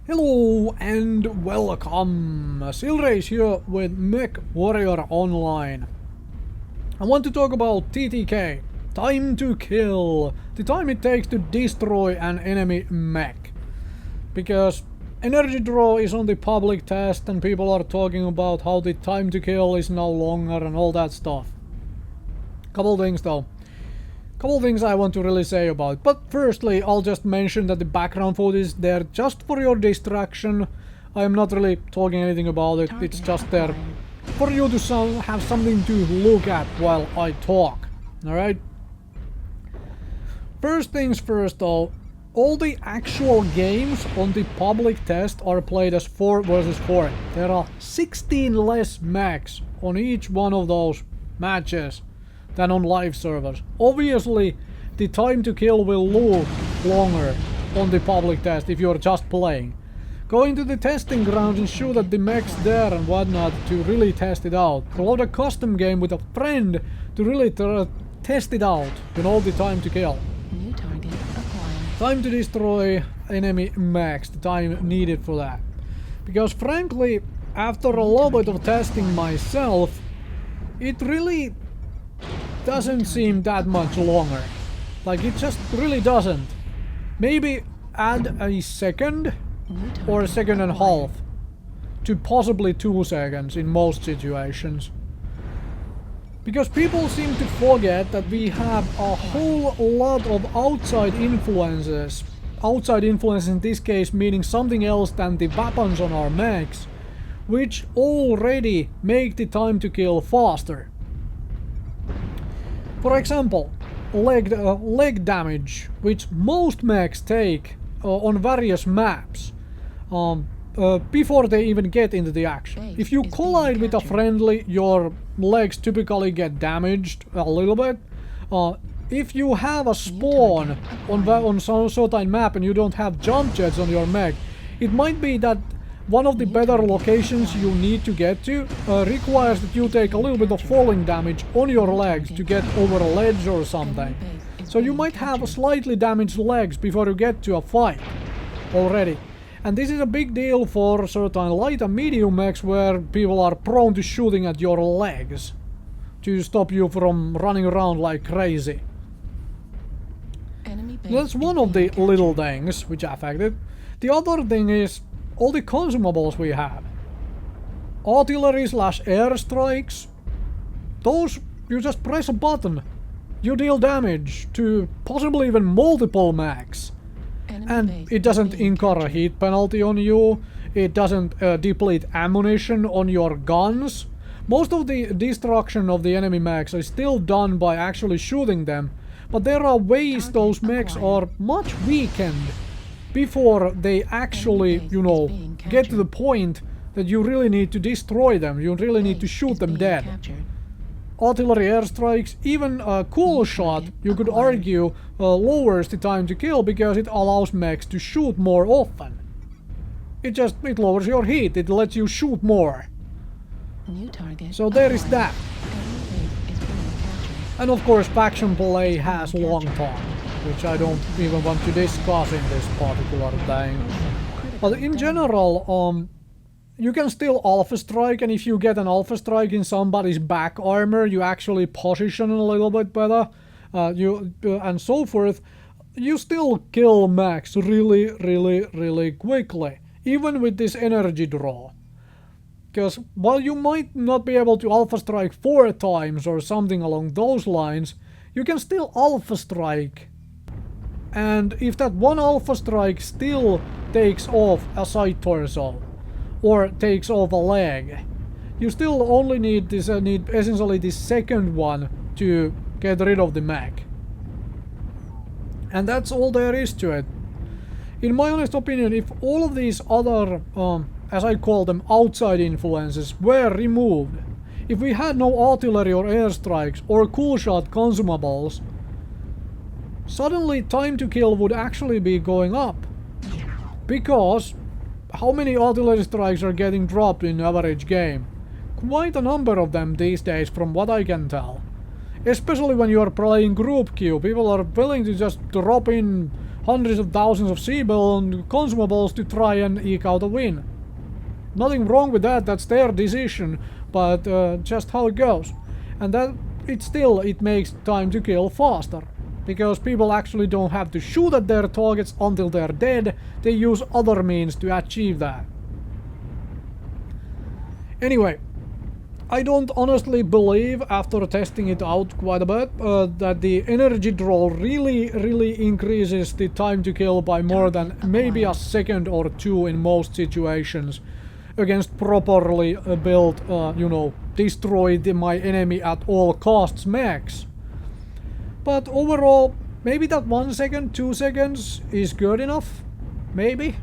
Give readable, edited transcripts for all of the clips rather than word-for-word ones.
Hello and welcome! Silrace here with Mechwarrior Online. I want to talk about TTK, time to kill, the time it takes to destroy an enemy mech. Because energy draw is on the public test and people are talking about how the time to kill is now longer and all that stuff. Couple things though. Couple things I want to really say about, but firstly I'll just mention that the background footage is there just for your distraction. I am not really talking anything about it, it's just there for you to have something to look at while I talk, alright? First things first though, all the actual games on the public test are played as 4 versus 4. There are 16 less mechs on each one of those matches than on live servers. Obviously, the time to kill will look longer on the public test if you're just playing. Going to the testing grounds and shoot at the mechs there and whatnot to really test it out. Load a custom game with a friend to really test it out. You know, the time to kill. New target acquired. Time to destroy enemy mechs, the time needed for that. Because frankly, after a little bit of testing myself, it really doesn't seem that much longer. Like, it just really doesn't. Maybe add a second or a second and a half to possibly 2 seconds in most situations. Because people seem to forget that we have a whole lot of outside influences. Outside influences in this case meaning something else than the weapons on our mechs, which already make the time to kill faster. For example, leg damage, which most mechs take on various maps before they even get into the action. If you collide with a friendly, your legs typically get damaged a little bit. If you have a spawn on some certain map and you don't have jump jets on your mech, it might be that one of the better locations you need to get to requires that you take a little bit of falling damage on your legs to get over a ledge or something. So you might have slightly damaged legs before you get to a fight already. And this is a big deal for certain light and medium mechs where people are prone to shooting at your legs to stop you from running around like crazy. That's one of the little things which affected. The other thing is all the consumables we have. Artillery / airstrikes. Those, you just press a button. You deal damage to possibly even multiple mechs. And it doesn't incur a heat penalty on you. It doesn't deplete ammunition on your guns. Most of the destruction of the enemy mechs is still done by actually shooting them. But there are ways those mechs are much weakened before they actually, you know, get to the point that you really need to destroy them, you really need to shoot them dead. Artillery airstrikes, even a cool shot, you could argue, lowers the time to kill because it allows mechs to shoot more often. It lowers your heat, it lets you shoot more. So there is that. And of course faction play has long time, which I don't even want to discuss in this particular thing. But in general, you can still alpha strike, and if you get an alpha strike in somebody's back armor, you actually position a little bit better, and so forth. You still kill mechs really quickly, even with this energy draw. Because while you might not be able to alpha strike 4 times or something along those lines, you can still alpha strike. And if that one alpha strike still takes off a side torso or takes off a leg, you still only need this essentially the second one to get rid of the mech. And that's all there is to it. In my honest opinion, if all of these other as I call them, outside influences were removed, if we had no artillery or airstrikes or cool shot consumables, suddenly time to kill would actually be going up. Because how many artillery strikes are getting dropped in average game? Quite a number of them these days from what I can tell. Especially when you are playing group queue, people are willing to just drop in hundreds of thousands of Seabill and consumables to try and eke out a win. Nothing wrong with that, that's their decision, but just how it goes. And that it makes time to kill faster. Because people actually don't have to shoot at their targets until they're dead, they use other means to achieve that. Anyway, I don't honestly believe, after testing it out quite a bit, that the energy draw really increases the time to kill by more than maybe a second or two in most situations against properly built, destroy my enemy at all costs mechs. But overall, maybe that 1 second, 2 seconds is good enough? Maybe?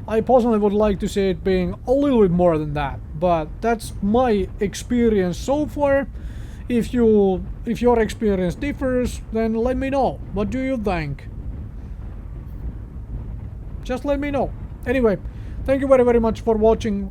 I personally would like to see it being a little bit more than that, but that's my experience so far. If your experience differs, then let me know. What do you think? Just let me know. Anyway, thank you very much for watching.